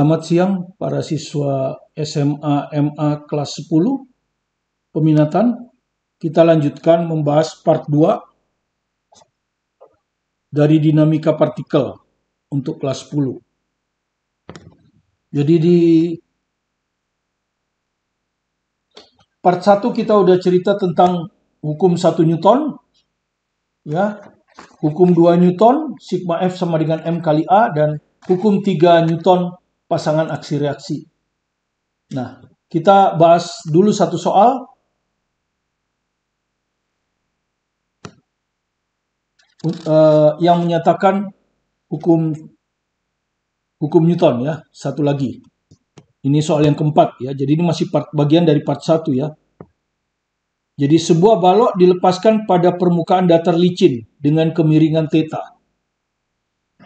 Selamat siang para siswa SMA MA kelas 10 peminatan. Kita lanjutkan membahas part 2 dari dinamika partikel untuk kelas 10. Jadi di part 1 kita udah cerita tentang hukum 1 Newton, ya. Hukum 2 Newton, sigma F sama dengan M kali A, dan hukum 3 Newton, pasangan aksi reaksi. Nah, kita bahas dulu satu soal. Yang menyatakan hukum Newton, ya. Satu lagi. Ini soal yang keempat, ya. Jadi ini masih bagian dari part 1, ya. Jadi sebuah balok dilepaskan pada permukaan datar licin dengan kemiringan theta.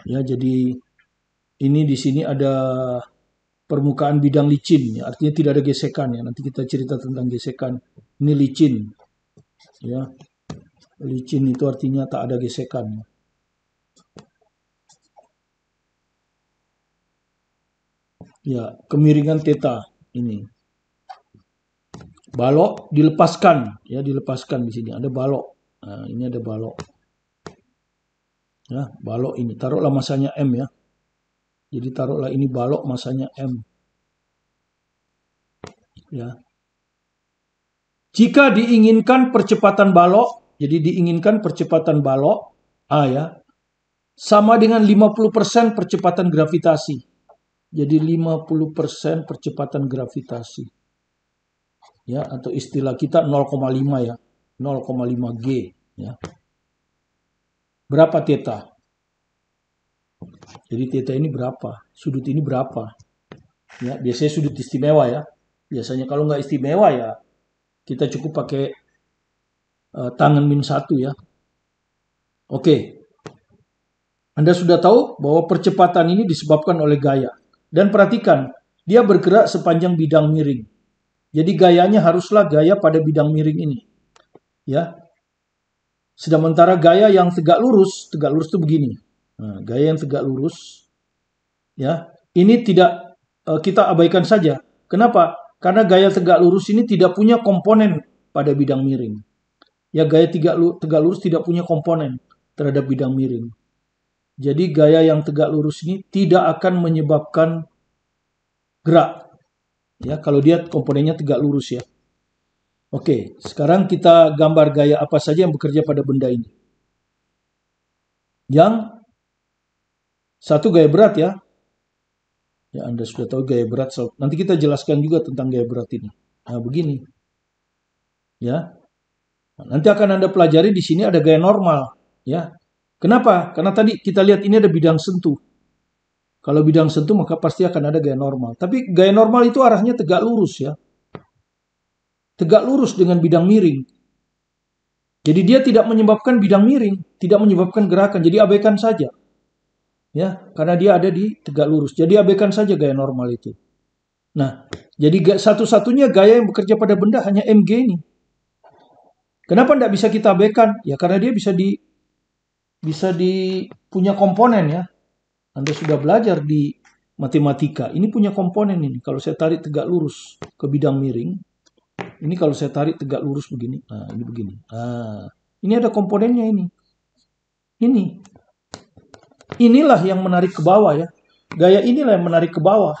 Ya, jadi ini di sini ada permukaan bidang licin, ya. Artinya tidak ada gesekan, ya. Nanti kita cerita tentang gesekan. Ini licin, ya. Licin itu artinya tak ada gesekan. Ya, kemiringan theta ini. Balok dilepaskan, ya, dilepaskan di sini. Ada balok. Nah, ini ada balok. Ya, balok ini. Taruhlah masanya M, ya. Jadi taruhlah ini balok, masanya M. Ya. Jika diinginkan percepatan balok, jadi diinginkan percepatan balok A, ya, sama dengan 50% percepatan gravitasi. Jadi 50% percepatan gravitasi. Ya, atau istilah kita 0,5, ya. 0,5 G, ya. Berapa theta? Jadi theta ini berapa? Sudut ini berapa? Ya, biasanya sudut istimewa, ya. Biasanya kalau nggak istimewa, ya kita cukup pakai tangan -1, ya. Oke. Anda sudah tahu bahwa percepatan ini disebabkan oleh gaya. Dan perhatikan, dia bergerak sepanjang bidang miring. Jadi gayanya haruslah gaya pada bidang miring ini. Ya. Sementara gaya yang tegak lurus itu begini. Nah, gaya yang tegak lurus, ya, ini tidak kita abaikan saja. Kenapa? Karena gaya tegak lurus ini tidak punya komponen pada bidang miring. Ya, gaya tegak lurus tidak punya komponen terhadap bidang miring. Jadi gaya yang tegak lurus ini tidak akan menyebabkan gerak. Ya, kalau dia komponennya tegak lurus, ya. Oke, sekarang kita gambar gaya apa saja yang bekerja pada benda ini. Yang satu gaya berat, ya. Ya, Anda sudah tahu gaya berat. Nanti kita jelaskan juga tentang gaya berat ini. Nah, begini. Ya. Nanti akan Anda pelajari di sini ada gaya normal, ya. Kenapa? Karena tadi kita lihat ini ada bidang sentuh. Kalau bidang sentuh maka pasti akan ada gaya normal. Tapi gaya normal itu arahnya tegak lurus, ya. Tegak lurus dengan bidang miring. Jadi dia tidak menyebabkan bidang miring, tidak menyebabkan gerakan. Jadi abaikan saja. Ya, karena dia ada di tegak lurus. Jadi abaikan saja gaya normal itu. Nah, jadi satu-satunya gaya yang bekerja pada benda hanya mg ini. Kenapa tidak bisa kita abaikan? Ya karena dia bisa punya komponen, ya. Anda sudah belajar di matematika. Ini punya komponen ini. Kalau saya tarik tegak lurus ke bidang miring, ini kalau saya tarik tegak lurus begini, nah ini begini. Nah, ini ada komponennya ini. Inilah yang menarik ke bawah, ya. Gaya inilah yang menarik ke bawah.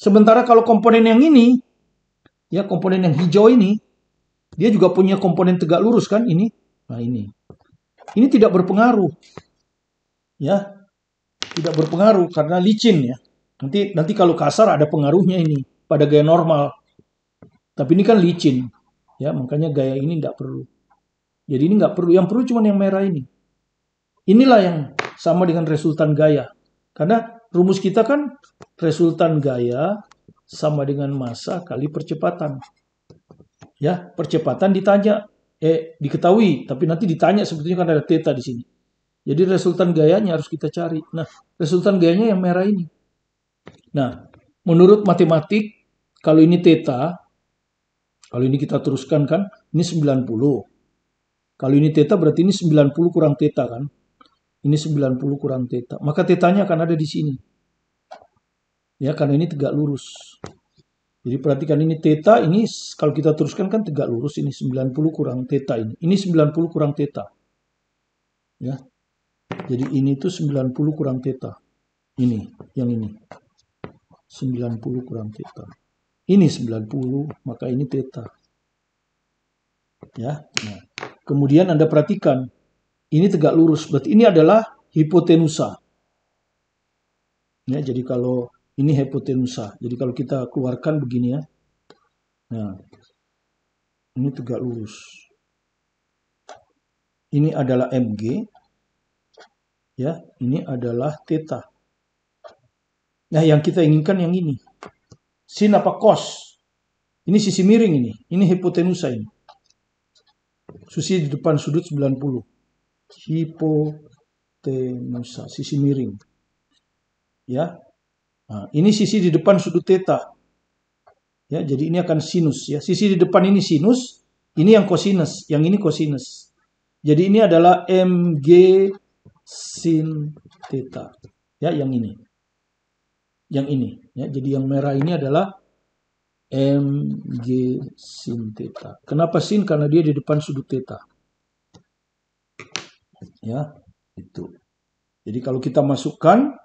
Sementara kalau komponen yang ini, ya, komponen yang hijau ini, dia juga punya komponen tegak lurus, kan, ini. Nah, ini tidak berpengaruh, ya. Tidak berpengaruh karena licin, ya. Nanti kalau kasar ada pengaruhnya ini pada gaya normal. Tapi ini kan licin, ya, makanya gaya ini tidak perlu. Jadi ini nggak perlu. Yang perlu cuma yang merah ini. Inilah yang sama dengan resultan gaya. Karena rumus kita kan resultan gaya sama dengan massa kali percepatan. Ya, percepatan diketahui, tapi nanti ditanya sebetulnya kan ada theta di sini. Jadi resultan gayanya harus kita cari. Nah, resultan gayanya yang merah ini. Nah, menurut matematik, kalau ini theta, kalau ini kita teruskan kan, ini 90. Kalau ini theta berarti ini 90 kurang theta, kan. Ini 90 kurang theta. Maka tetanya akan ada di sini. Ya, karena ini tegak lurus. Jadi perhatikan ini theta, ini kalau kita teruskan kan tegak lurus, ini 90 kurang theta ini. Ini 90 kurang theta. Ya. Jadi ini tuh 90 kurang theta. Ini, yang ini. 90 kurang theta. Ini 90, maka ini theta. Ya. Nah, kemudian Anda perhatikan, ini tegak lurus, berarti ini adalah hipotenusa. Ya, jadi kalau ini hipotenusa. Jadi kalau kita keluarkan begini ya. Nah, ini tegak lurus. Ini adalah MG. Ya, ini adalah theta. Nah, yang kita inginkan yang ini. Sin apa cos? Ini sisi miring ini. Ini hipotenusa ini. Sisi di depan sudut 90. Hipotenusa, sisi miring. Ya. Nah, ini sisi di depan sudut theta. Ya, jadi ini akan sinus ya. Sisi di depan ini sinus, ini yang cosinus, yang ini cosinus. Jadi ini adalah MG sin theta. Ya, yang ini. Yang ini ya. Jadi yang merah ini adalah MG sin theta. Kenapa sin? Karena dia di depan sudut theta. Ya, itu. Jadi kalau kita masukkan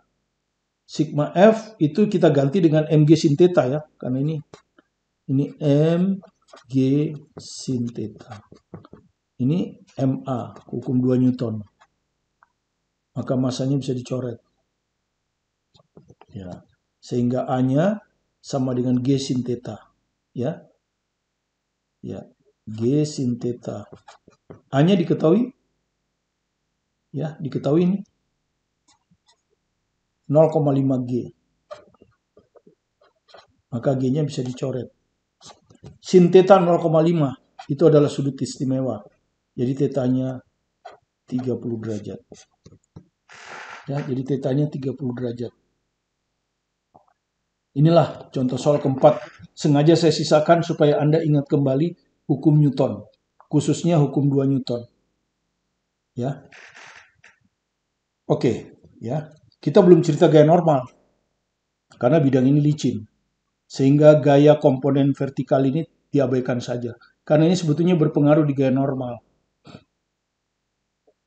sigma F itu kita ganti dengan MG sin theta ya, karena ini MG sin theta. Ini MA, hukum 2 Newton. Maka masanya bisa dicoret. Ya. Sehingga A-nya sama dengan G sin theta. Ya. Ya, G sin theta. A-nya diketahui? Ya, diketahui ini. 0,5 G. Maka G-nya bisa dicoret. Sin theta 0,5 itu adalah sudut istimewa. Jadi tetanya 30 derajat. Ya, jadi tetanya 30 derajat. Inilah contoh soal keempat. Sengaja saya sisakan supaya Anda ingat kembali hukum Newton. Khususnya hukum 2 Newton. Ya. Oke, ya. Kita belum cerita gaya normal. Karena bidang ini licin. Sehingga gaya komponen vertikal ini diabaikan saja. Karena ini sebetulnya berpengaruh di gaya normal.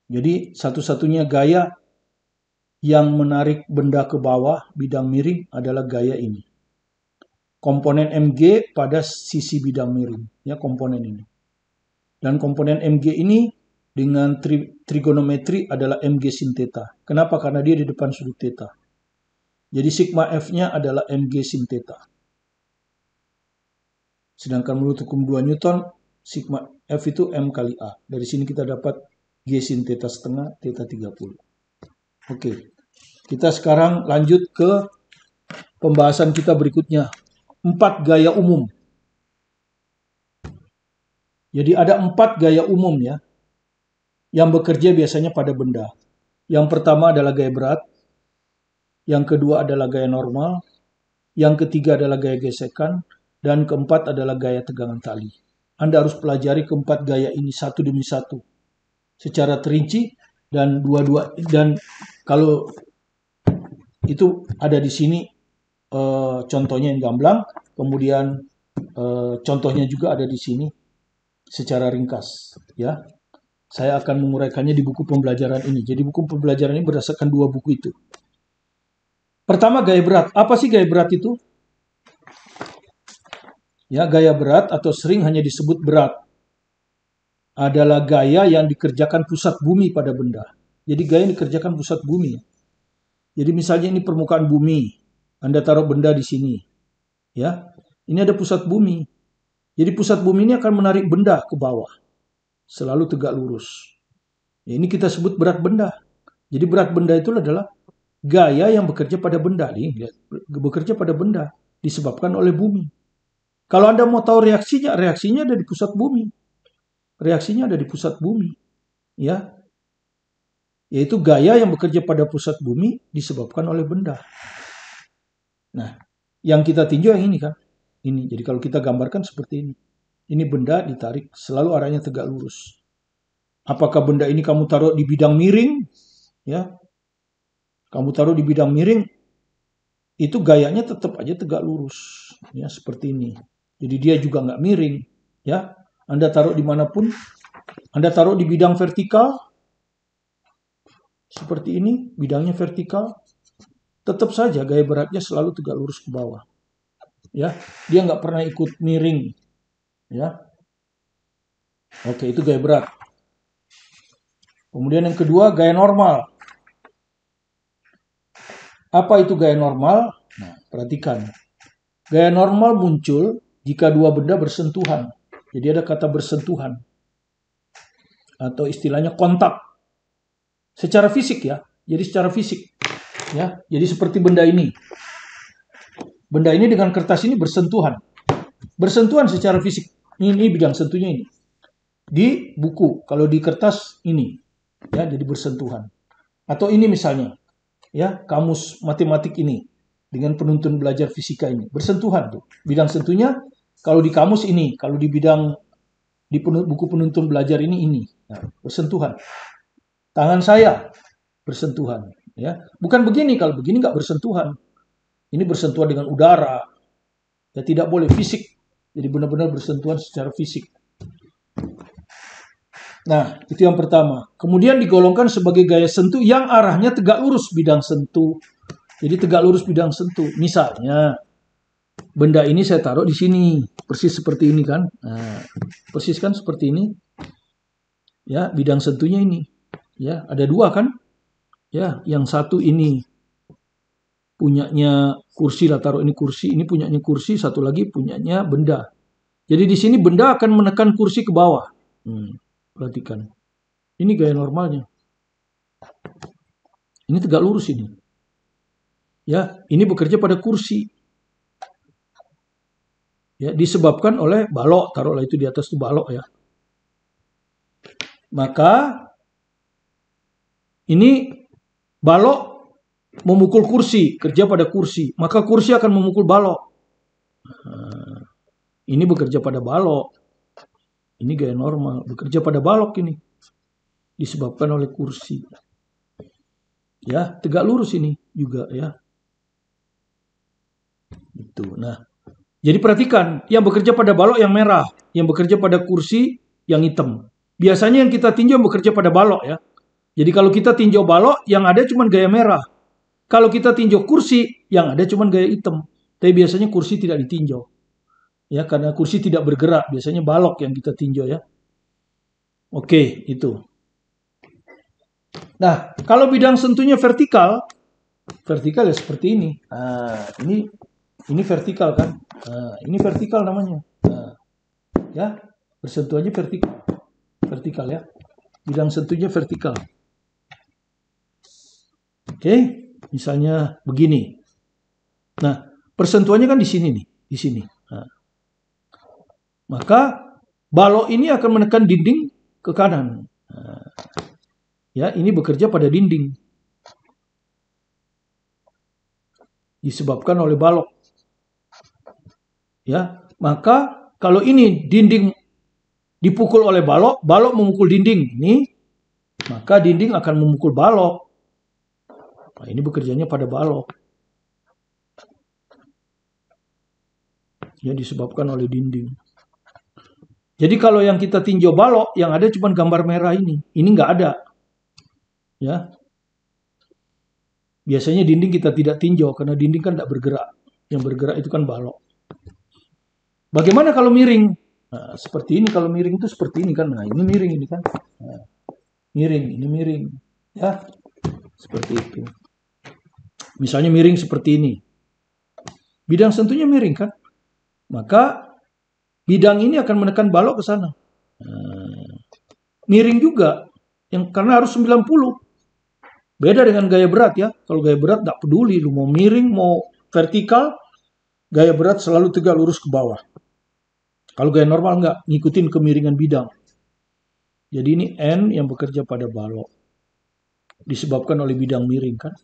Jadi satu-satunya gaya yang menarik benda ke bawah bidang miring adalah gaya ini. Komponen MG pada sisi bidang miring. Ya, komponen ini. Dan komponen MG ini dengan trigonometri adalah MG sin theta. Kenapa? Karena dia di depan sudut theta. Jadi sigma F-nya adalah MG sin theta. Sedangkan menurut hukum 2 Newton, sigma F itu M kali A. Dari sini kita dapat G sin theta setengah, theta 30. Oke, kita sekarang lanjut ke pembahasan kita berikutnya. 4 gaya umum. Jadi ada 4 gaya umum ya, yang bekerja biasanya pada benda. Yang pertama adalah gaya berat, yang kedua adalah gaya normal, yang ketiga adalah gaya gesekan, dan keempat adalah gaya tegangan tali. Anda harus pelajari keempat gaya ini satu demi satu secara terinci, dan dan kalau itu ada di sini contohnya yang gamblang, kemudian contohnya juga ada di sini secara ringkas ya. Saya akan menguraikannya di buku pembelajaran ini. Jadi buku pembelajaran ini berdasarkan 2 buku itu. Pertama, gaya berat. Apa sih gaya berat itu? Ya, gaya berat atau sering hanya disebut berat adalah gaya yang dikerjakan pusat bumi pada benda. Jadi gaya yang dikerjakan pusat bumi. Jadi misalnya ini permukaan bumi. Anda taruh benda di sini. Ya. Ini ada pusat bumi. Jadi pusat bumi ini akan menarik benda ke bawah. Selalu tegak lurus. Ya, ini kita sebut berat benda. Jadi berat benda itu adalah gaya yang bekerja pada benda. Nih, bekerja pada benda. Disebabkan oleh bumi. Kalau Anda mau tahu reaksinya ada di pusat bumi. Reaksinya ada di pusat bumi. Ya. Yaitu gaya yang bekerja pada pusat bumi disebabkan oleh benda. Nah, yang kita tinjau yang ini kan. Ini. Jadi kalau kita gambarkan seperti ini. Ini benda ditarik selalu arahnya tegak lurus. Apakah benda ini kamu taruh di bidang miring? Ya. Kamu taruh di bidang miring, itu gayanya tetap aja tegak lurus, ya seperti ini. Jadi dia juga nggak miring, ya. Anda taruh dimanapun, Anda taruh di bidang vertikal, seperti ini, bidangnya vertikal, tetap saja gaya beratnya selalu tegak lurus ke bawah, ya. Dia nggak pernah ikut miring, ya. Oke, itu gaya berat. Kemudian yang kedua, gaya normal. Apa itu gaya normal? Nah, perhatikan. Gaya normal muncul jika dua benda bersentuhan. Jadi ada kata bersentuhan. Atau istilahnya kontak. Secara fisik ya. Jadi secara fisik. Ya, jadi seperti benda ini. Benda ini dengan kertas ini bersentuhan. Bersentuhan secara fisik. Ini bidang sentuhnya ini. Di buku, kalau di kertas ini. Ya, jadi bersentuhan. Atau ini misalnya. Ya, kamus matematik ini dengan penuntun belajar fisika ini bersentuhan tuh. Bidang sentuhnya kalau di kamus ini, kalau di bidang di buku penuntun belajar ini nah, bersentuhan. Tangan saya bersentuhan, ya. Bukan begini, kalau begini nggak bersentuhan. Ini bersentuhan dengan udara. Ya tidak boleh fisik. Jadi benar-benar bersentuhan secara fisik. Nah, itu yang pertama. Kemudian digolongkan sebagai gaya sentuh yang arahnya tegak lurus bidang sentuh. Jadi tegak lurus bidang sentuh. Misalnya, benda ini saya taruh di sini. Persis seperti ini kan. Nah, persis kan seperti ini. Ya, bidang sentuhnya ini. Ya, ada dua kan. Ya, yang satu ini punyanya kursi lah, taruh ini kursi. Ini punyanya kursi, satu lagi punyanya benda. Jadi di sini benda akan menekan kursi ke bawah. Perhatikan. Ini gaya normalnya. Ini tegak lurus ini. Ya, ini bekerja pada kursi. Ya, disebabkan oleh balok, taruhlah itu di atas itu balok ya. Maka ini balok memukul kursi, kerja pada kursi, maka kursi akan memukul balok. Nah, ini bekerja pada balok. Ini gaya normal, bekerja pada balok ini. Disebabkan oleh kursi. Ya, tegak lurus ini juga ya. Itu. Nah, jadi perhatikan, yang bekerja pada balok yang merah, yang bekerja pada kursi yang hitam. Biasanya yang kita tinjau bekerja pada balok ya. Jadi kalau kita tinjau balok, yang ada cuma gaya merah. Kalau kita tinjau kursi, yang ada cuma gaya hitam. Tapi biasanya kursi tidak ditinjau. Ya, karena kursi tidak bergerak, biasanya balok yang kita tinjau ya. Oke, itu. Nah, kalau bidang sentuhnya vertikal ya seperti ini. Nah, ini vertikal kan. Nah, ini vertikal namanya. Nah, ya, bersentuh aja vertikal. Vertikal ya. Bidang sentuhnya vertikal. Oke, misalnya begini. Nah, persentuhannya kan di sini nih, di sini. Nah, maka balok ini akan menekan dinding ke kanan. Nah, ya, ini bekerja pada dinding. Disebabkan oleh balok. Ya, maka kalau ini dinding dipukul oleh balok, balok memukul dinding ini, maka dinding akan memukul balok. Nah, ini bekerjanya pada balok. Ya, disebabkan oleh dinding. Jadi kalau yang kita tinjau balok, yang ada cuma gambar merah ini. Ini nggak ada. Ya. Biasanya dinding kita tidak tinjau, karena dinding kan tidak bergerak. Yang bergerak itu kan balok. Bagaimana kalau miring? Nah, seperti ini, kalau miring itu seperti ini kan. Nah, ini miring ini kan. Nah, miring, ini miring. Ya, seperti itu. Misalnya miring seperti ini. Bidang sentuhnya miring kan. Maka bidang ini akan menekan balok ke sana. Nah, miring juga. Karena harus 90. Beda dengan gaya berat ya. Kalau gaya berat tidak peduli. Lu mau miring, mau vertikal. Gaya berat selalu tegak lurus ke bawah. Kalau gaya normal enggak, ngikutin kemiringan bidang. Jadi ini N yang bekerja pada balok. Disebabkan oleh bidang miring kan.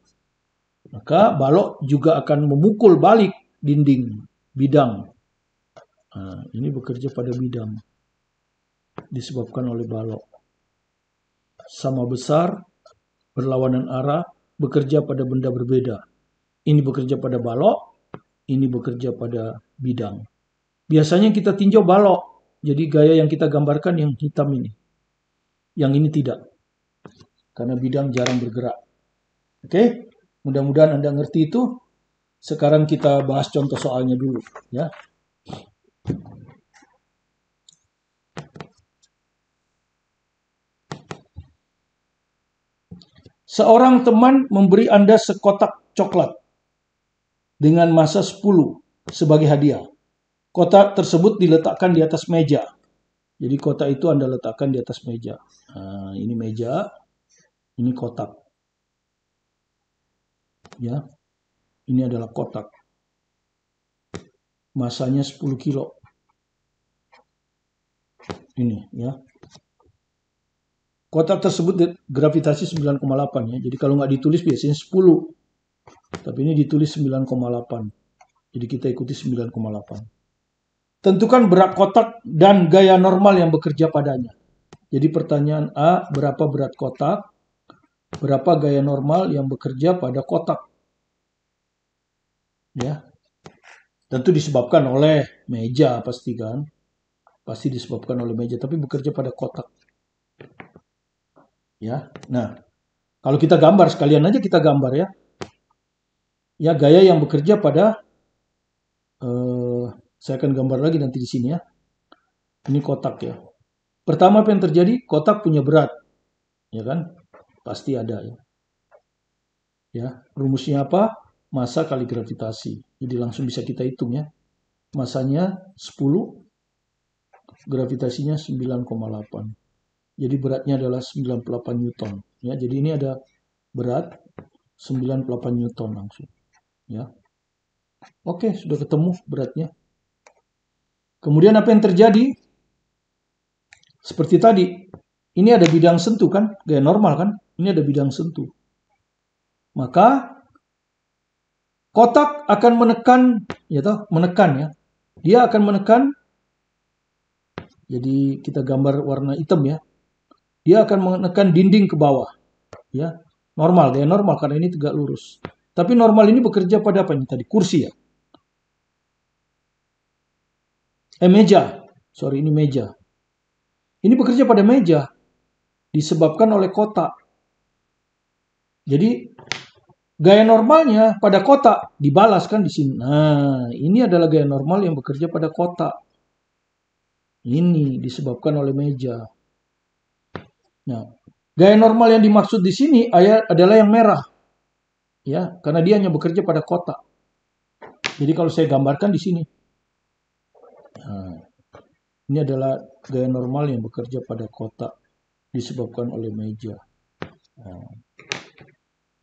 Maka balok juga akan memukul balik dinding bidang. Nah, ini bekerja pada bidang. Disebabkan oleh balok. Sama besar, berlawanan arah, bekerja pada benda berbeda. Ini bekerja pada balok, ini bekerja pada bidang. Biasanya kita tinjau balok, jadi gaya yang kita gambarkan yang hitam ini. Yang ini tidak, karena bidang jarang bergerak. Oke, mudah-mudahan Anda ngerti itu. Sekarang kita bahas contoh soalnya dulu, ya. Seorang teman memberi Anda sekotak coklat dengan massa 10 sebagai hadiah. Kotak tersebut diletakkan di atas meja. Jadi kotak itu Anda letakkan di atas meja. Nah, ini meja, ini kotak. Ya. Ini adalah kotak. Masanya 10 kilo. Ini, ya. Kotak tersebut gravitasi 9,8 ya. Jadi kalau nggak ditulis biasanya 10. Tapi ini ditulis 9,8. Jadi kita ikuti 9,8. Tentukan berat kotak dan gaya normal yang bekerja padanya. Jadi pertanyaan A, berapa berat kotak? Berapa gaya normal yang bekerja pada kotak? Ya. Tentu disebabkan oleh meja pasti kan. Pasti disebabkan oleh meja, tapi bekerja pada kotak. Ya. Nah, kalau kita gambar sekalian aja kita gambar ya. Ya, gaya yang bekerja pada saya akan gambar lagi nanti di sini ya. Ini kotak ya. Pertama apa yang terjadi? Kotak punya berat. Ya kan? Pasti ada ya. Ya, rumusnya apa? Massa kali gravitasi. Jadi langsung bisa kita hitung ya. Massanya 10, gravitasinya 9,8. Jadi beratnya adalah 98 Newton. Ya, jadi ini ada berat 98 Newton langsung. Ya. Oke, sudah ketemu beratnya. Kemudian apa yang terjadi? Seperti tadi, ini ada bidang sentuh kan? Gaya normal kan? Ini ada bidang sentuh. Maka kotak akan menekan, ya toh, menekan ya. Dia akan menekan. Jadi kita gambar warna hitam ya. Dia akan menekan dinding ke bawah. Ya, normal, gaya normal karena ini tegak lurus. Tapi normal ini bekerja pada apa ini tadi? Kursi ya. Meja. Sorry, ini meja. Ini bekerja pada meja. Disebabkan oleh kotak. Jadi gaya normalnya pada kotak dibalas kan di sini. Nah, ini adalah gaya normal yang bekerja pada kotak. Ini disebabkan oleh meja. Nah, gaya normal yang dimaksud di sini adalah yang merah. Ya, karena dia hanya bekerja pada kotak. Jadi kalau saya gambarkan di sini. Nah, ini adalah gaya normal yang bekerja pada kotak disebabkan oleh meja. Nah,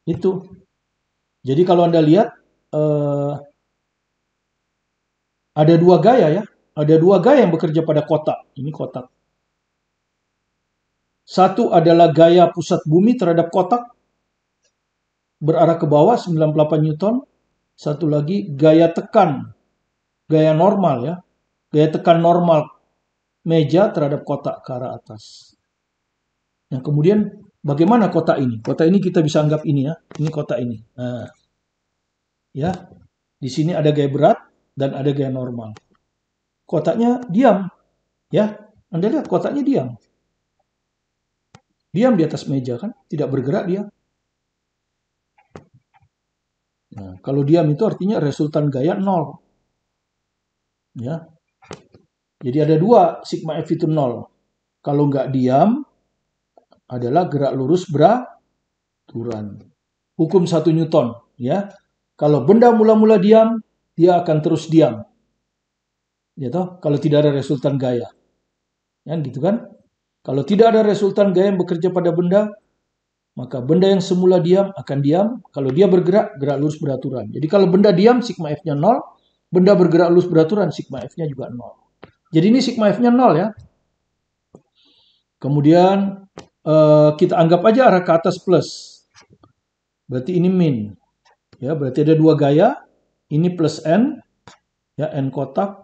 itu. Jadi kalau Anda lihat ada dua gaya ya. Ada dua gaya yang bekerja pada kotak. Ini kotak. Satu adalah gaya pusat bumi terhadap kotak berarah ke bawah 98 Newton. Satu lagi gaya tekan. Gaya normal ya. Gaya tekan normal meja terhadap kotak ke arah atas. Nah, kemudian bagaimana kotak ini? Kotak ini kita bisa anggap ini ya. Ini kotak ini. Nah, ya. Di sini ada gaya berat dan ada gaya normal. Kotaknya diam. Ya, Anda lihat kotaknya diam. Diam di atas meja kan, tidak bergerak dia. Nah, kalau diam itu artinya resultan gaya 0. Ya. Jadi ada dua, sigma F itu 0. Kalau nggak diam, adalah gerak lurus beraturan. Hukum 1 Newton. Ya. Kalau benda mula-mula diam, dia akan terus diam. Ya toh, kalau tidak ada resultan gaya. Ya, gitu kan? Kalau tidak ada resultan gaya yang bekerja pada benda, maka benda yang semula diam akan diam. Kalau dia bergerak, gerak lurus beraturan. Jadi kalau benda diam, sigma F-nya 0. Benda bergerak lurus beraturan, sigma F-nya juga 0. Jadi ini sigma F-nya 0 ya. Kemudian kita anggap aja arah ke atas plus. Berarti ini min. Ya, berarti ada dua gaya. Ini plus N. Ya, N kotak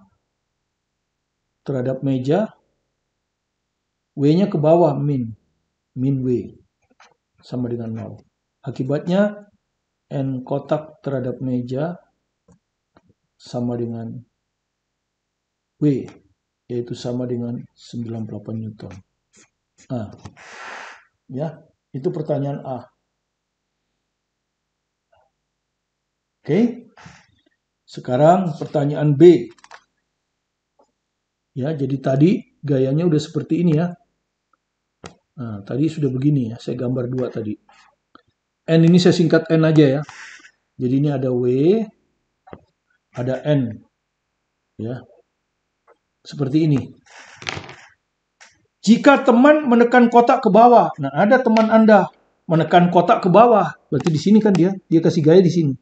terhadap meja. W-nya ke bawah min. Min W. Sama dengan 0. Akibatnya N kotak terhadap meja sama dengan W, yaitu sama dengan 98 Newton. Nah, ya, itu pertanyaan A. Oke. Sekarang pertanyaan B. Ya, jadi tadi gayanya udah seperti ini ya. Nah, tadi sudah begini ya, saya gambar dua tadi. N ini saya singkat N aja ya. Jadi ini ada W, ada N. Ya. Seperti ini. Jika teman menekan kotak ke bawah, nah ada teman Anda menekan kotak ke bawah, berarti di sini kan dia kasih gaya di sini.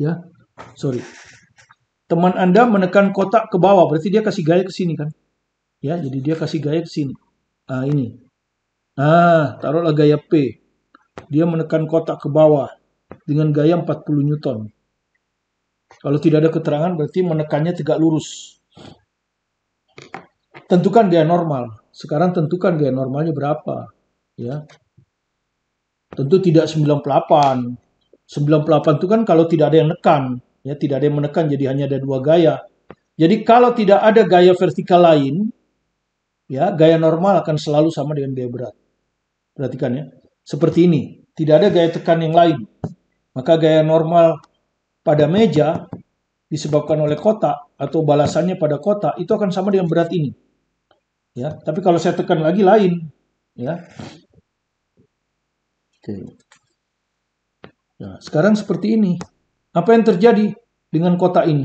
Ya. Sorry. Teman Anda menekan kotak ke bawah, berarti dia kasih gaya ke sini kan? Ya, jadi dia kasih gaya ke sini. Nah, ini. Nah, taruhlah gaya P. Dia menekan kotak ke bawah dengan gaya 40 Newton. Kalau tidak ada keterangan berarti menekannya tegak lurus. Tentukan gaya normal. Sekarang tentukan gaya normalnya berapa. Ya. Tentu tidak 98. 98 itu kan kalau tidak ada yang menekan. Ya, tidak ada yang menekan, jadi hanya ada dua gaya. Jadi kalau tidak ada gaya vertikal lain, ya gaya normal akan selalu sama dengan gaya berat. Perhatikan ya. Seperti ini. Tidak ada gaya tekan yang lain. Maka gaya normal pada meja disebabkan oleh kotak atau balasannya pada kotak itu akan sama dengan berat ini. Ya, tapi kalau saya tekan lagi lain, ya. Oke. Nah, sekarang seperti ini. Apa yang terjadi dengan kotak ini?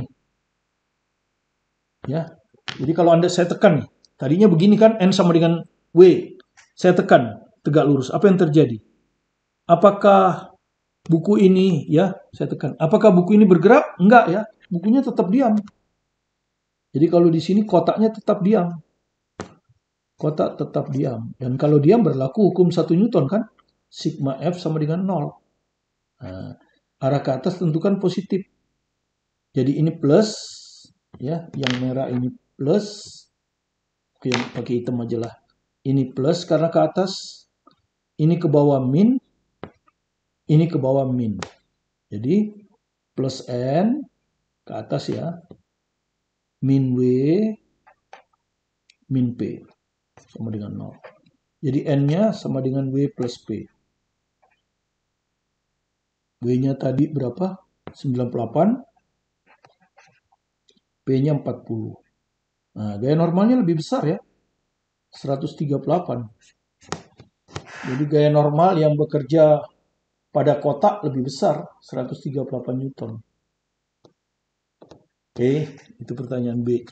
Ya. Jadi kalau saya tekan, tadinya begini kan N sama dengan W. Saya tekan tegak lurus. Apa yang terjadi? Apakah buku ini ya, saya tekan. Apakah buku ini bergerak? Enggak ya. Bukunya tetap diam. Jadi kalau di sini kotaknya tetap diam. Kotak tetap diam. Dan kalau diam berlaku hukum 1 Newton kan? Sigma F sama dengan 0. Nah, arah ke atas tentukan positif. Jadi ini plus, ya, yang merah ini plus. Oke, pakai hitam aja lah. Ini plus karena ke atas. Ini ke bawah min. Ini ke bawah min. Jadi plus N ke atas ya. Min W, min P. Sama dengan 0. Jadi N-nya sama dengan W plus P. W-nya tadi berapa? 98. P-nya 40. Nah, gaya normalnya lebih besar ya. 138. Jadi gaya normal yang bekerja pada kotak lebih besar. 138 Newton. Oke, itu pertanyaan B.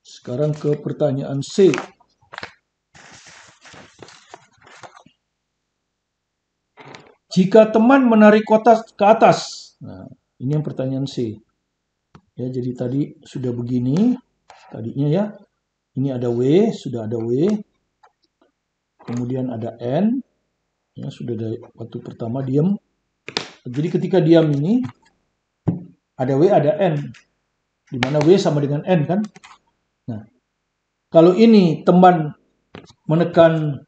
Sekarang ke pertanyaan C. Jika teman menarik kotak ke atas. Nah, ini yang pertanyaan C. Ya, jadi tadi sudah begini. Tadinya ya. Ini ada W, sudah ada W. Kemudian ada N. Ya, sudah ada waktu pertama diam. Jadi ketika diam ini ada W, ada N. Di mana W sama dengan N kan? Nah, kalau ini teman menekan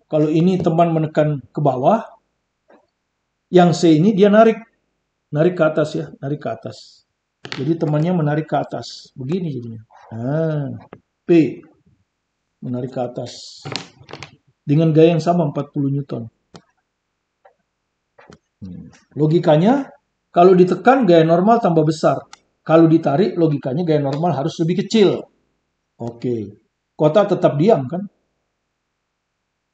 ke bawah, yang C ini dia narik ke atas ya, narik ke atas. Jadi temannya menarik ke atas, begini jadinya. Nah, P menarik ke atas dengan gaya yang sama 40 Newton. Logikanya kalau ditekan gaya normal tambah besar. Kalau ditarik logikanya gaya normal harus lebih kecil. Oke. Kotak tetap diam kan?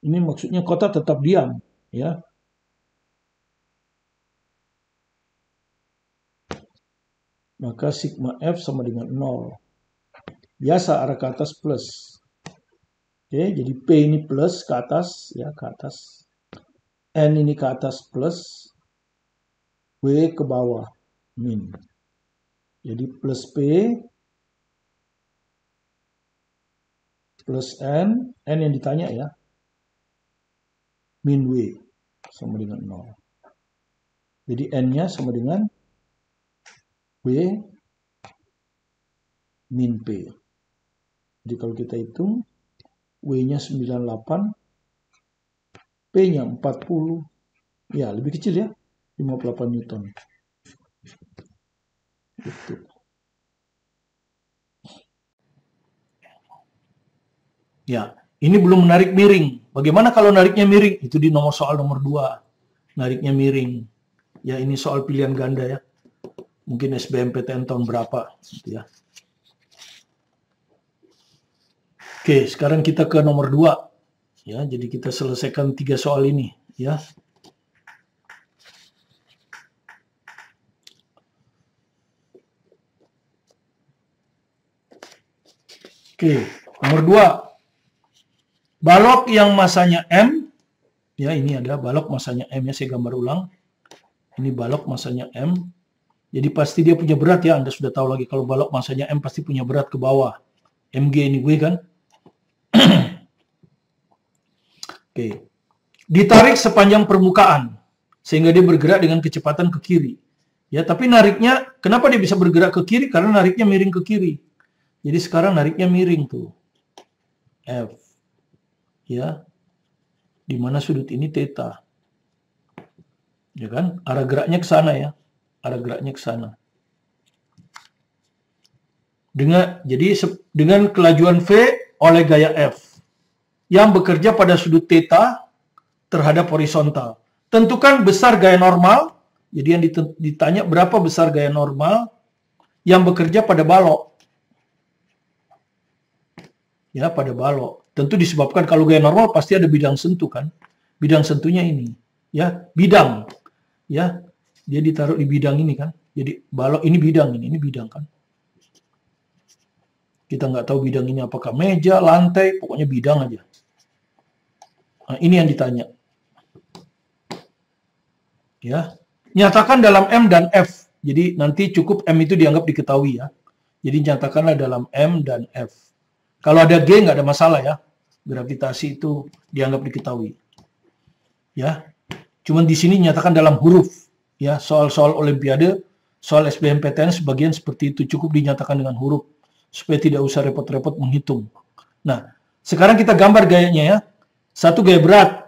Ini maksudnya kotak tetap diam, ya. Maka sigma F sama dengan 0. Biasa arah ke atas plus. Oke, jadi P ini plus ke atas, ya, ke atas. N ini ke atas plus. W ke bawah, min. Jadi plus P plus N yang ditanya ya. Min W sama dengan 0. Jadi N-nya sama dengan W min P. Jadi kalau kita hitung, W-nya 98, P-nya 40, Ya, lebih kecil ya. 58 Newton. Gitu. Ya, ini belum menarik miring. Bagaimana kalau nariknya miring? Itu di soal nomor 2. Nariknya miring. Ya, ini soal pilihan ganda ya. Mungkin SBMPTN tahun berapa gitu ya. Oke, sekarang kita ke nomor 2. Ya, jadi kita selesaikan 3 soal ini ya. Oke, nomor 2. Balok yang masanya M, ya ini ada balok masanya M ya, saya gambar ulang. Ini balok masanya M. Jadi pasti dia punya berat ya, Anda sudah tahu lagi kalau balok masanya M pasti punya berat ke bawah. Mg ini gue kan. Oke. Ditarik sepanjang permukaan sehingga dia bergerak dengan kecepatan ke kiri. Ya, tapi nariknya kenapa dia bisa bergerak ke kiri? Karena nariknya miring ke kiri. Jadi sekarang nariknya miring tuh. F. Ya. Di mana sudut ini theta. Ya kan? Arah geraknya ke sana ya. Arah geraknya ke sana. Dengan kelajuan V oleh gaya F yang bekerja pada sudut theta terhadap horizontal. Tentukan besar gaya normal. Jadi yang ditanya berapa besar gaya normal yang bekerja pada balok. Ya, pada balok. Tentu disebabkan kalau gaya normal pasti ada bidang sentuh kan. Bidang sentuhnya ini. Ya, bidang. Ya, dia ditaruh di bidang ini kan. Jadi balok ini bidang ini bidang kan. Kita nggak tahu bidang ini apakah meja, lantai, pokoknya bidang aja. Nah, ini yang ditanya. Ya, nyatakan dalam M dan F. Jadi nanti cukup M itu dianggap diketahui ya. Jadi nyatakanlah dalam M dan F. Kalau ada G nggak ada masalah ya. Gravitasi itu dianggap diketahui. Ya, cuman di sini nyatakan dalam huruf. Ya, soal-soal Olimpiade, soal SBMPTN sebagian seperti itu cukup dinyatakan dengan huruf supaya tidak usah repot-repot menghitung. Nah, sekarang kita gambar gayanya ya. Satu gaya berat.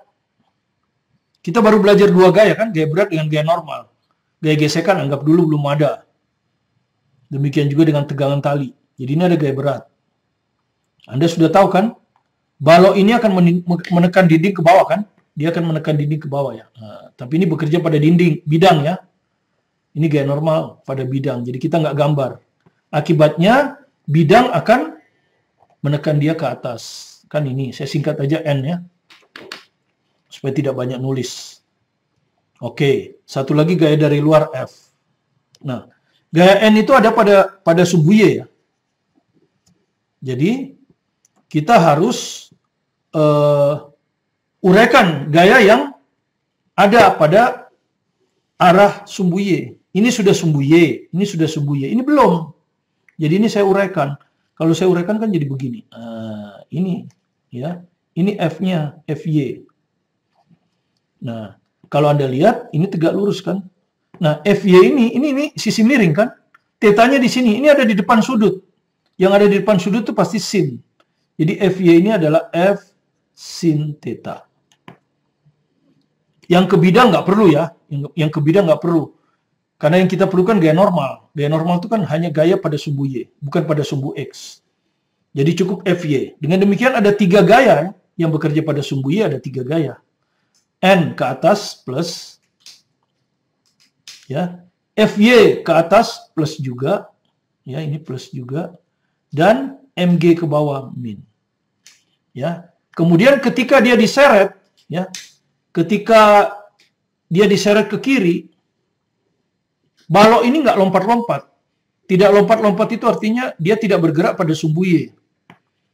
Kita baru belajar 2 gaya kan, gaya berat dengan gaya normal. Gaya gesekan anggap dulu belum ada. Demikian juga dengan tegangan tali. Jadi ini ada gaya berat. Anda sudah tahu kan, balok ini akan menekan dinding ke bawah kan? Dia akan menekan dinding ke bawah ya. Nah, tapi ini bekerja pada dinding, bidang ya. Ini gaya normal pada bidang. Jadi kita nggak gambar. Akibatnya bidang akan menekan dia ke atas. Kan ini, saya singkat aja N ya. Supaya tidak banyak nulis. Oke, satu lagi gaya dari luar F. Nah, gaya N itu ada pada sumbu Y ya. Jadi, kita harus uraikan gaya yang ada pada arah sumbu Y. Ini sudah sumbu Y, ini sudah sumbu Y. Ini belum. Jadi ini saya uraikan. Kalau saya uraikan kan jadi begini. Nah, ini ya. Ini F-nya, FY. Nah, kalau Anda lihat ini tegak lurus kan? Nah, FY ini sisi miring kan? Tetanya di sini. Ini ada di depan sudut. Yang ada di depan sudut itu pasti sin. Jadi FY ini adalah F sin theta. Yang ke bidang nggak perlu ya. Yang ke bidang nggak perlu. Karena yang kita perlukan gaya normal. Gaya normal itu kan hanya gaya pada sumbu Y, bukan pada sumbu X. Jadi cukup FY. Dengan demikian ada 3 gaya yang bekerja pada sumbu Y, ada 3 gaya. N ke atas plus, ya, FY ke atas plus juga, ya ini plus juga, dan MG ke bawah min. Ya, kemudian ketika dia diseret, ya, ketika dia diseret ke kiri, balok ini nggak lompat-lompat. Tidak lompat-lompat itu artinya dia tidak bergerak pada sumbu Y.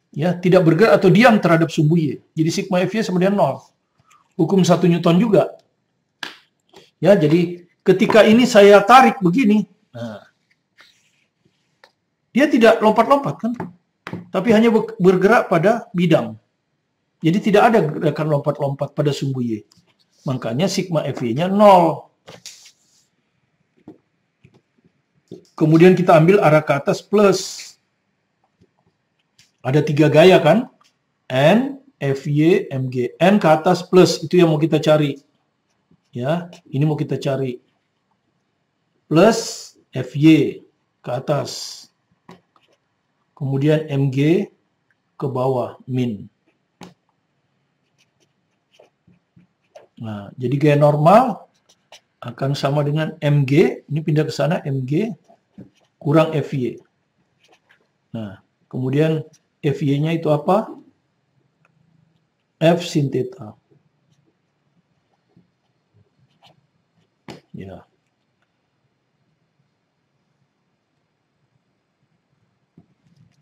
Ya, tidak bergerak atau diam terhadap sumbu Y. Jadi sigma FY sama dengan 0. Hukum 1 Newton juga. Ya, jadi ketika ini saya tarik begini, nah, dia tidak lompat-lompat kan? Tapi hanya bergerak pada bidang. Jadi tidak ada gerakan lompat-lompat pada sumbu Y. Makanya sigma FY-nya 0. Kemudian kita ambil arah ke atas plus. Ada 3 gaya kan? N, FY, MG. N ke atas plus, itu yang mau kita cari. Ya, ini mau kita cari. Plus Fy ke atas. Kemudian Mg ke bawah, min. Nah, jadi gaya normal akan sama dengan Mg, ini pindah ke sana, Mg kurang Fy. Nah, kemudian Fy-nya itu apa? F sin theta. Ya.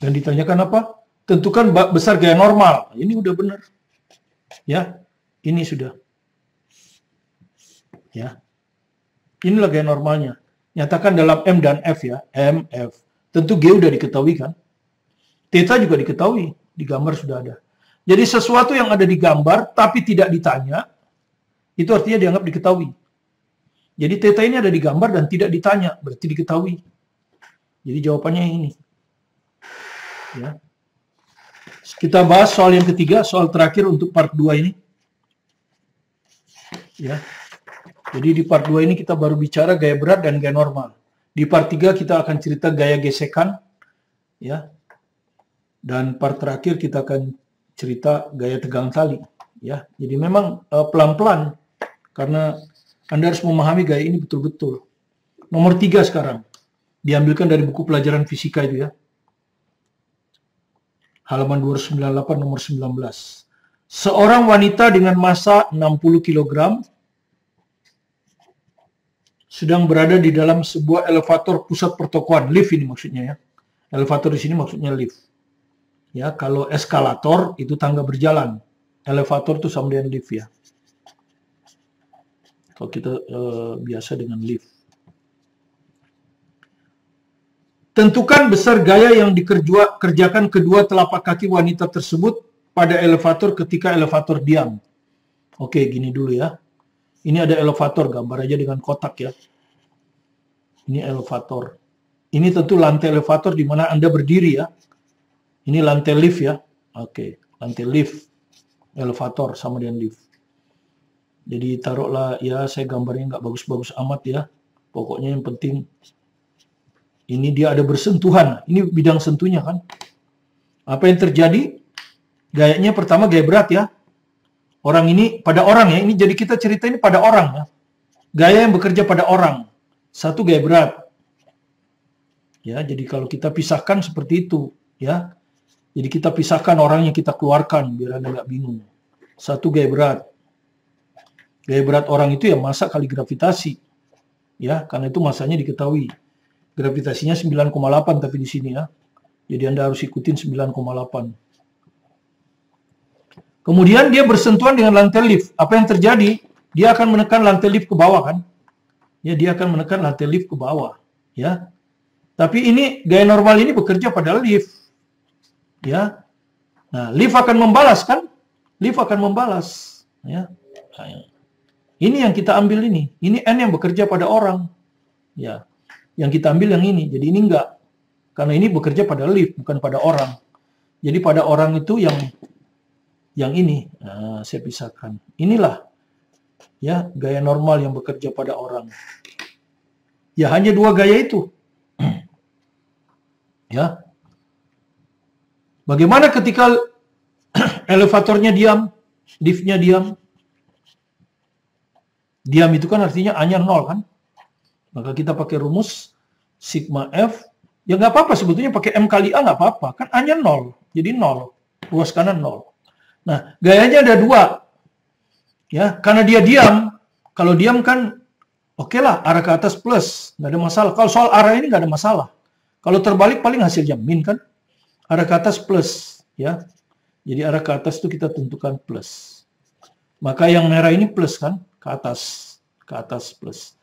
Dan ditanyakan apa? Tentukan besar gaya normal. Ini udah benar. Ya, ini sudah. Ya. Inilah gaya normalnya. Nyatakan dalam M dan F ya. M, F. Tentu G udah diketahui kan? Theta juga diketahui. Di gambar sudah ada. Jadi sesuatu yang ada di gambar tapi tidak ditanya, itu artinya dianggap diketahui. Jadi theta ini ada di gambar dan tidak ditanya, berarti diketahui. Jadi jawabannya ini. Ya. Kita bahas soal yang ketiga, soal terakhir untuk part 2 ini. Ya. Jadi di part 2 ini kita baru bicara gaya berat dan gaya normal. Di part 3 kita akan cerita gaya gesekan. Ya. Dan part terakhir kita akan cerita gaya tegang tali. Ya. Jadi memang pelan-pelan. Karena Anda harus memahami gaya ini betul-betul. Nomor 3 sekarang. Diambilkan dari buku pelajaran fisika itu ya. Halaman 298 nomor 19. Seorang wanita dengan massa 60 kg sedang berada di dalam sebuah elevator pusat pertokoan, lift ini maksudnya ya. Elevator di sini maksudnya lift. Ya, kalau eskalator itu tangga berjalan. Elevator itu sama dengan lift ya. Kalau kita biasa dengan lift. Tentukan besar gaya yang dikerjakan kedua telapak kaki wanita tersebut pada elevator ketika elevator diam. Oke, gini dulu ya. Ini ada elevator, gambar aja dengan kotak ya. Ini elevator. Ini tentu lantai elevator di mana Anda berdiri ya. Ini lantai lift ya. Oke, lantai lift. Elevator sama dengan lift. Jadi taruhlah ya, saya gambarnya nggak bagus-bagus amat ya. Pokoknya yang penting ini dia ada bersentuhan. Ini bidang sentuhnya kan. Apa yang terjadi? Gayanya pertama gaya berat ya. Orang ini pada orang ya. Ini jadi kita cerita ini pada orang ya. Gaya yang bekerja pada orang. Satu gaya berat. Ya, jadi kalau kita pisahkan seperti itu ya. Jadi kita pisahkan orang yang kita keluarkan biar Anda nggak bingung. Satu gaya berat. Gaya berat orang itu ya massa kali gravitasi. Ya, karena itu massanya diketahui. Gravitasinya 9,8 tapi di sini ya. Jadi Anda harus ikutin 9,8. Kemudian dia bersentuhan dengan lantai lift. Apa yang terjadi? Dia akan menekan lantai lift ke bawah kan? Ya, dia akan menekan lantai lift ke bawah, ya. Tapi ini gaya normal ini bekerja pada lift. Ya. Nah, lift akan membalas kan? Lift akan membalas, ya. Ini yang kita ambil ini. Ini N yang bekerja pada orang. Ya. Yang kita ambil yang ini. Jadi ini enggak. Karena ini bekerja pada lift, bukan pada orang. Jadi pada orang itu yang ini. Nah, saya pisahkan. Inilah ya gaya normal yang bekerja pada orang. Ya hanya dua gaya itu. Ya. Bagaimana ketika elevatornya diam, liftnya diam? Diam itu kan artinya A-nya 0 kan? Maka kita pakai rumus sigma F. Ya nggak apa-apa sebetulnya pakai M kali A nggak apa-apa. Kan A-nya 0. Jadi 0. Ruas kanan 0. Nah, gayanya ada dua. Ya, karena dia diam. Kalau diam kan oke lah, arah ke atas plus. Nggak ada masalah. Kalau soal arah ini nggak ada masalah. Kalau terbalik paling hasilnya min kan? Arah ke atas plus. Ya. Jadi arah ke atas itu kita tentukan plus. Maka yang merah ini plus kan? Ke atas. Ke atas plus.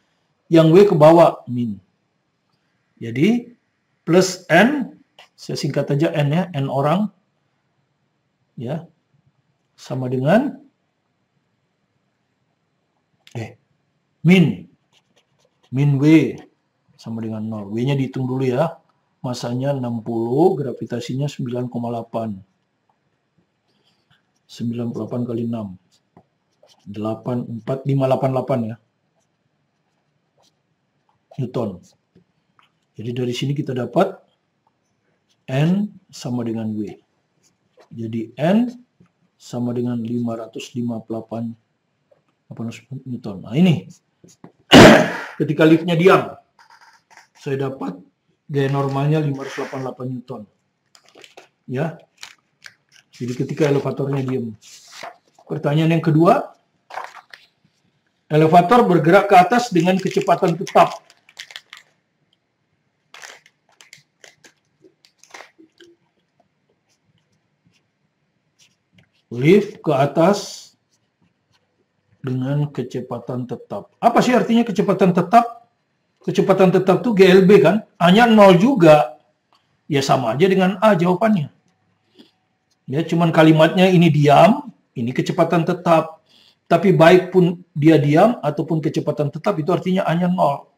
Yang W ke bawah min. Jadi plus N, saya singkat aja N ya, N orang. Ya. Sama dengan min W sama dengan 0. W-nya dihitung dulu ya. Masanya 60, gravitasinya 9,8. 98 kali 6. 84588 ya. Newton. Jadi dari sini kita dapat N sama dengan W. Jadi N sama dengan 558 Newton. Nah ini, ketika liftnya diam, saya dapat gaya normalnya 588 Newton. Ya, jadi ketika elevatornya diam. Pertanyaan yang kedua, elevator bergerak ke atas dengan kecepatan tetap. Lift ke atas dengan kecepatan tetap. Apa sih artinya kecepatan tetap? Kecepatan tetap tuh GLB kan? A-nya 0 juga. Ya sama aja dengan A jawabannya. Ya, cuman kalimatnya ini diam, ini kecepatan tetap. Tapi baik pun dia diam ataupun kecepatan tetap itu artinya A-nya 0.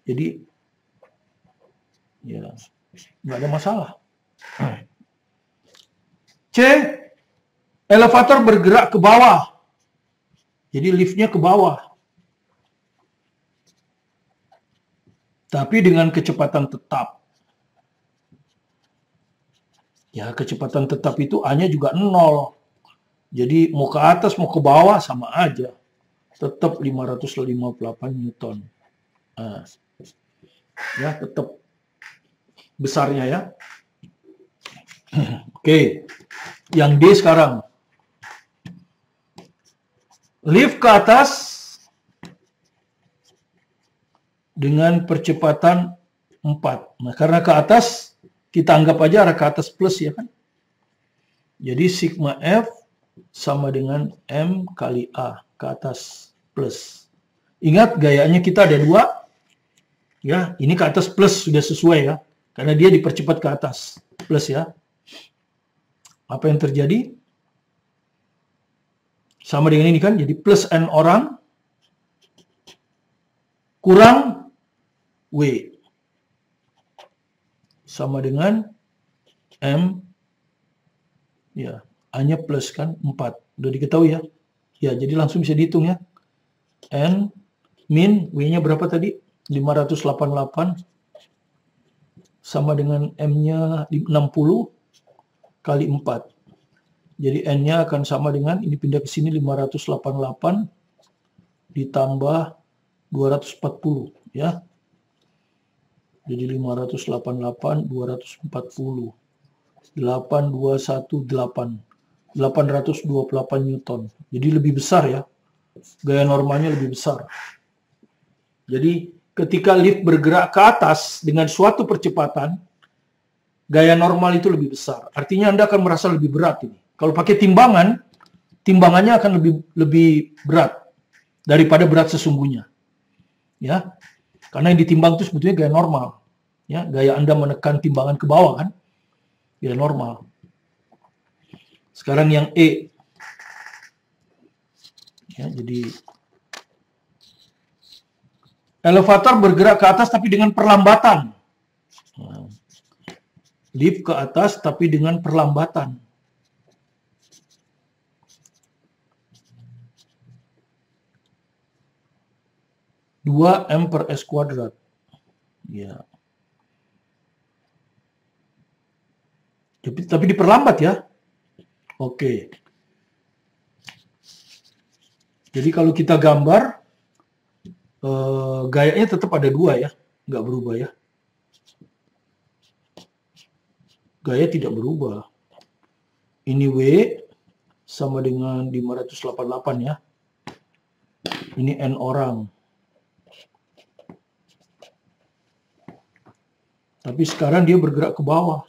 Jadi ya nggak ada masalah. C, elevator bergerak ke bawah. Jadi liftnya ke bawah. Tapi dengan kecepatan tetap. Ya, kecepatan tetap itu A-nya juga 0. Jadi mau ke atas mau ke bawah sama aja. Tetap 558 Newton. Nah, ya, tetap besarnya ya. Oke. Yang D sekarang. Lift ke atas dengan percepatan 4. Nah, karena ke atas, kita anggap aja arah ke atas plus ya kan. Jadi sigma F sama dengan M kali A ke atas plus. Ingat gayanya kita ada 2. Ya, ini ke atas plus sudah sesuai ya. Karena dia dipercepat ke atas plus ya. Apa yang terjadi? Sama dengan ini kan, jadi plus N orang kurang W. Sama dengan M, ya, A-nya plus kan, 4. Udah diketahui ya? Ya, jadi langsung bisa dihitung ya. N min, W-nya berapa tadi? 588. Sama dengan M-nya 60 kali 4. Jadi N-nya akan sama dengan, ini pindah ke sini 588 ditambah 240 ya. Jadi 588 240 8218 828 Newton. Jadi lebih besar ya. Gaya normalnya lebih besar. Jadi ketika lift bergerak ke atas dengan suatu percepatan, gaya normal itu lebih besar. Artinya Anda akan merasa lebih berat ini. Kalau pakai timbangan, timbangannya akan lebih berat daripada berat sesungguhnya. Ya. Karena yang ditimbang itu sebetulnya gaya normal. Ya, gaya Anda menekan timbangan ke bawah kan? Gaya normal. Sekarang yang E. Ya, jadi elevator bergerak ke atas tapi dengan perlambatan. Lift ke atas tapi dengan perlambatan. 2M per S kuadrat. Ya. Tapi diperlambat ya. Oke. Jadi kalau kita gambar, gayanya tetap ada 2 ya. Nggak berubah ya. Gaya tidak berubah. Ini W sama dengan 588 ya. Ini N orang. Tapi sekarang dia bergerak ke bawah.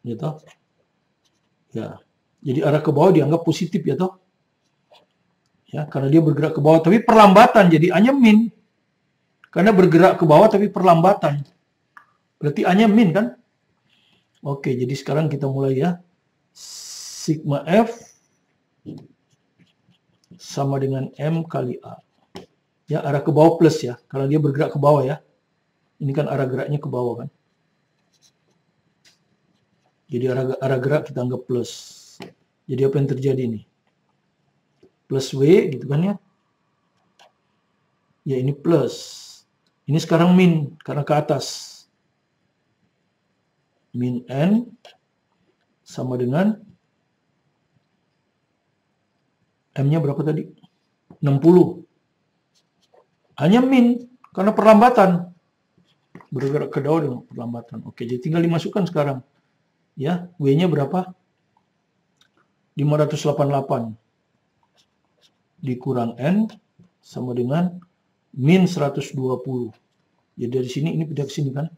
Gitu. Ya. Jadi arah ke bawah dianggap positif ya toh. Ya, karena dia bergerak ke bawah tapi perlambatan jadi A-nya min. Karena bergerak ke bawah tapi perlambatan. Berarti A-nya min kan? Oke, jadi sekarang kita mulai ya. Sigma F sama dengan M kali A. Ya, arah ke bawah plus ya. Karena dia bergerak ke bawah ya. Ini kan arah geraknya ke bawah kan. Jadi arah gerak kita anggap plus. Jadi apa yang terjadi nih? plus W gitu kan ya. Ya ini plus. Ini sekarang min karena ke atas. Min N sama dengan M-nya berapa tadi? 60. Hanya min karena perlambatan. Bergerak ke bawah dengan perlambatan. Oke, jadi tinggal dimasukkan sekarang. Ya, W-nya berapa? 588 dikurang N sama dengan min 120. Jadi dari sini ini pindah ke sini kan.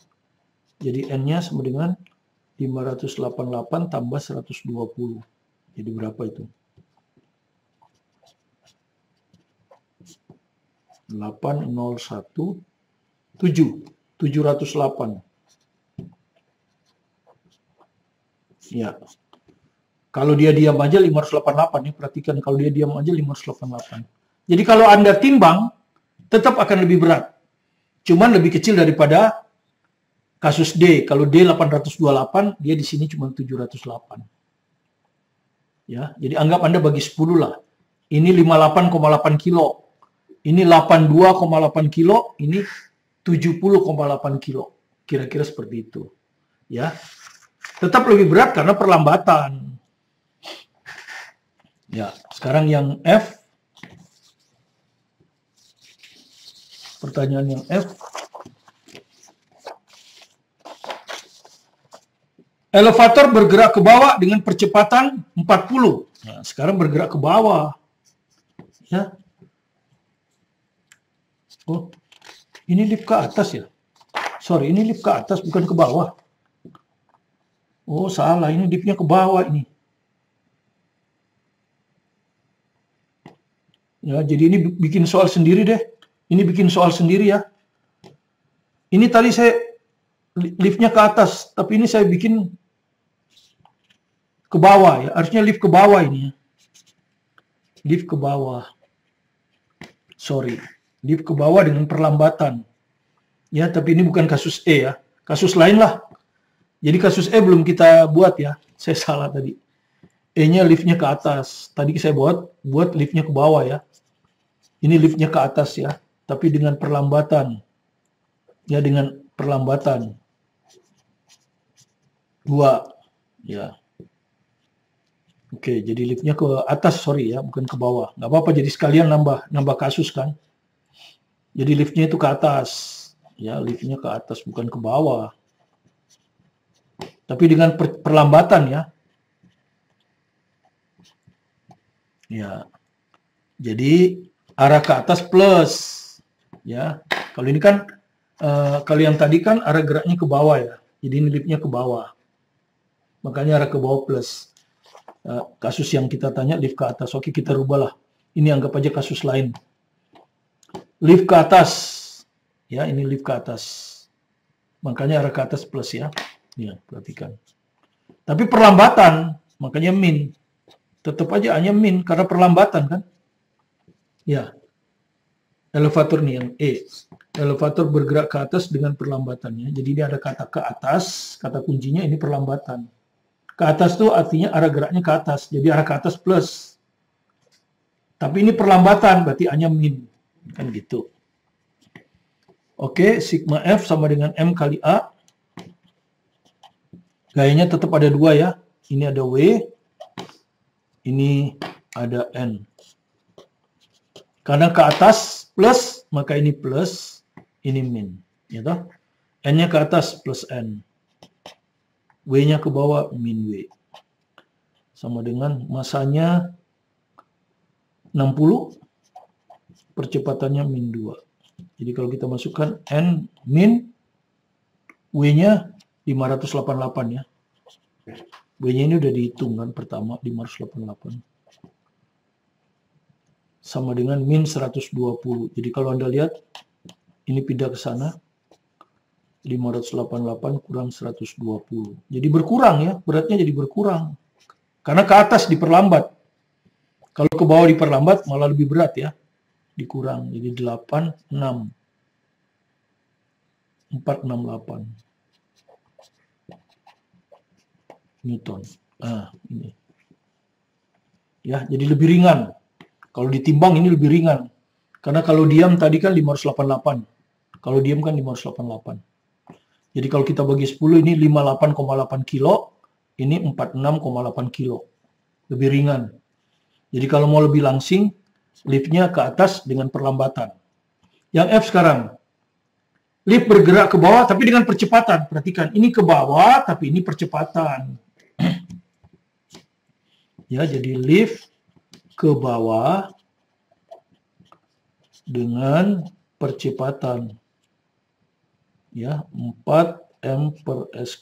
Jadi N-nya sama dengan 588 tambah 120. Jadi berapa itu? 801 708. Ya. Kalau dia diam aja 588 ya, perhatikan kalau dia diam aja 588. Jadi kalau Anda timbang tetap akan lebih berat. Cuman lebih kecil daripada kasus D. Kalau D 828, dia di sini cuma 708. Ya, jadi anggap Anda bagi 10 lah. Ini 58,8 kilo. Ini 82,8 kilo, ini 70,8 kilo. Kira-kira seperti itu. Ya. Tetap lebih berat karena perlambatan. Ya, sekarang yang F. Pertanyaan yang F. Elevator bergerak ke bawah dengan percepatan 40. Nah, sekarang bergerak ke bawah. Ya. Oh, ini lift ke atas ya? Sorry, ini lift ke atas bukan ke bawah. Oh, salah. Ini liftnya ke bawah ini. Ya, jadi ini bikin soal sendiri deh. Ini bikin soal sendiri ya. Ini tadi saya liftnya ke atas, tapi ini saya bikin ke bawah ya. Harusnya lift ke bawah ini ya. Lift ke bawah. Sorry. Lift ke bawah dengan perlambatan. Ya, tapi ini bukan kasus E ya. Kasus lain lah. Jadi kasus E belum kita buat ya. Saya salah tadi. E-nya liftnya ke atas. Tadi saya buat liftnya ke bawah ya. Ini liftnya ke atas ya. Tapi dengan perlambatan. Ya, dengan perlambatan. 2. Ya. Oke, jadi liftnya ke atas, sorry ya, bukan ke bawah. Nggak apa-apa, jadi sekalian nambah kasus kan. Jadi liftnya itu ke atas. Ya, liftnya ke atas, bukan ke bawah. Tapi dengan perlambatan ya. Ya. Jadi arah ke atas plus. Ya. Kalau ini kan kalau yang tadi kan arah geraknya ke bawah ya. Jadi ini liftnya ke bawah. Makanya arah ke bawah plus. Kasus yang kita tanya lift ke atas. Oke, kita rubahlah. Ini anggap aja kasus lain. Lift ke atas. Ya, ini lift ke atas. Makanya arah ke atas plus ya. Ya, perhatikan. Tapi perlambatan, makanya min. Tetap aja hanya min karena perlambatan kan. Ya. Elevator nih yang E. Elevator bergerak ke atas dengan perlambatannya. Jadi ini ada kata ke atas, kata kuncinya ini perlambatan. Ke atas tuh artinya arah geraknya ke atas. Jadi arah ke atas plus. Tapi ini perlambatan, berarti hanya min. Kan gitu. Oke, sigma F sama dengan M kali A. Gayanya tetap ada 2 ya. Ini ada W. Ini ada N. Karena ke atas plus, maka ini plus, ini min. Ya toh? N-nya ke atas plus N. W-nya ke bawah, min W. Sama dengan masanya 60, percepatannya min 2. Jadi kalau kita masukkan N min, W-nya 588 ya. W-nya ini udah dihitung kan, pertama 588. Sama dengan min 120. Jadi kalau Anda lihat, ini pindah ke sana. 588 kurang 120. Jadi berkurang ya, beratnya jadi berkurang. Karena ke atas diperlambat. Kalau ke bawah diperlambat malah lebih berat ya. Dikurang. Jadi 86. 468 Newton. Nah, ini. Ya, jadi lebih ringan. Kalau ditimbang ini lebih ringan. Karena kalau diam tadi kan 588. Kalau diam kan 588. Jadi kalau kita bagi 10 ini 58,8 kilo, ini 46,8 kilo. Lebih ringan. Jadi kalau mau lebih langsing, liftnya ke atas dengan perlambatan. Yang F sekarang. Lift bergerak ke bawah tapi dengan percepatan. Perhatikan, ini ke bawah tapi ini percepatan. Ya, jadi lift ke bawah dengan percepatan. Ya, 4m/s².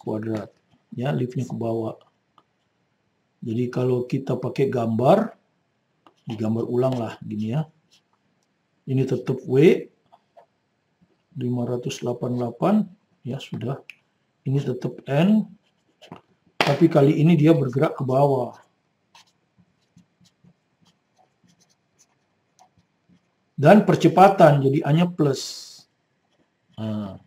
Ya, liftnya ke bawah. Jadi kalau kita pakai gambar, digambar ulang lah gini ya. Ini tetap W 588, ya sudah. Ini tetap N, tapi kali ini dia bergerak ke bawah. Dan percepatan, jadi A-nya plus. Nah,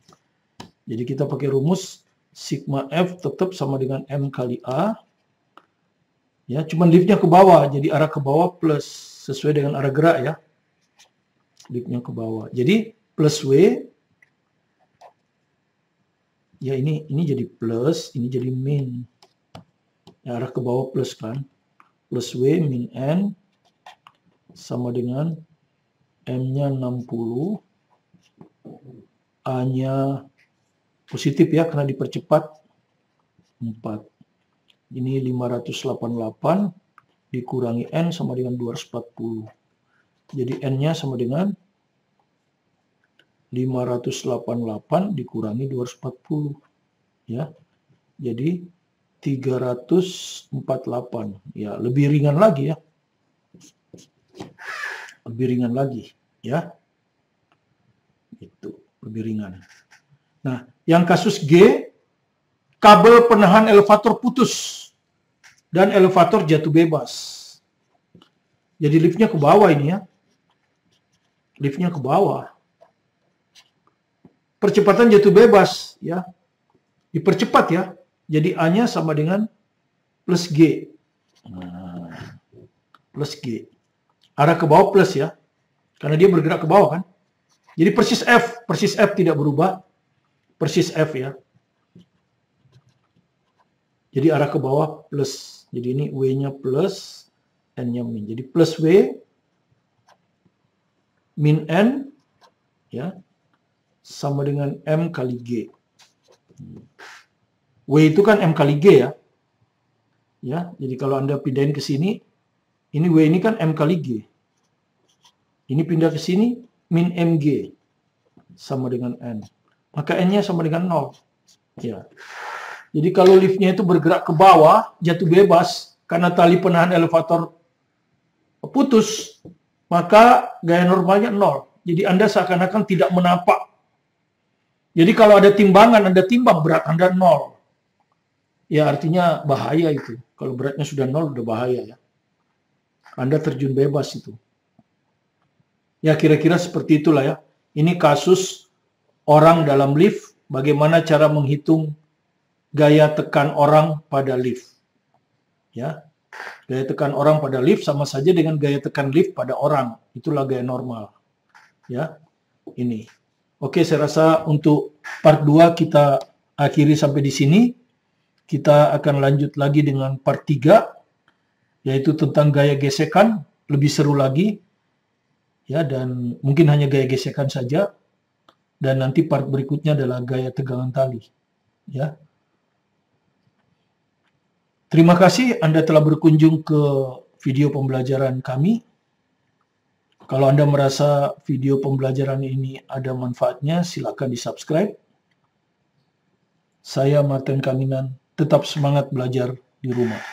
jadi kita pakai rumus sigma F tetap sama dengan M kali A. Ya, cuman liftnya ke bawah, jadi arah ke bawah plus, sesuai dengan arah gerak ya. Liftnya ke bawah. Jadi plus W. Ya ini jadi plus, ini jadi min. Ya, arah ke bawah plus kan. Plus W min N sama dengan M-nya 60. A-nya positif ya karena dipercepat 4. Ini 588 dikurangi N sama dengan 240. Jadi N-nya sama dengan 588 dikurangi 240. Ya. Jadi 348. Ya, lebih ringan lagi ya. Lebih ringan lagi, ya. Itu, lebih ringan. Nah, yang kasus G, kabel penahan elevator putus dan elevator jatuh bebas. Jadi liftnya ke bawah ini ya. Liftnya ke bawah. Percepatan jatuh bebas ya. Dipercepat ya. Jadi A-nya sama dengan plus G. Nah, plus G. Arah ke bawah plus ya. Karena dia bergerak ke bawah kan. Jadi persis F. Persis F tidak berubah. Persis F ya. Jadi arah ke bawah plus. Jadi ini W-nya plus, N-nya min. Jadi plus W min N ya sama dengan M kali G. W itu kan M kali G ya. Ya, jadi kalau Anda pindahin ke sini, ini W ini kan M kali G. Ini pindah ke sini, min MG sama dengan N. Maka N-nya sama dengan 0. Ya. Jadi kalau liftnya itu bergerak ke bawah, jatuh bebas, karena tali penahan elevator putus, maka gaya normalnya 0. Jadi Anda seakan-akan tidak menapak. Jadi kalau ada timbangan, Anda timbang berat Anda 0. Ya artinya bahaya itu. Kalau beratnya sudah 0, udah bahaya ya. Anda terjun bebas itu. Ya kira-kira seperti itulah ya. Ini kasus orang dalam lift, bagaimana cara menghitung gaya tekan orang pada lift. Ya. Gaya tekan orang pada lift sama saja dengan gaya tekan lift pada orang. Itulah gaya normal. Ya. Ini. Oke, saya rasa untuk part 2 kita akhiri sampai di sini. Kita akan lanjut lagi dengan part 3, yaitu tentang gaya gesekan, lebih seru lagi. Ya, dan mungkin hanya gaya gesekan saja. Dan nanti part berikutnya adalah gaya tegangan tali. Ya. Terima kasih Anda telah berkunjung ke video pembelajaran kami. Kalau Anda merasa video pembelajaran ini ada manfaatnya, silakan di-subscribe. Saya Martin Kaminan, tetap semangat belajar di rumah.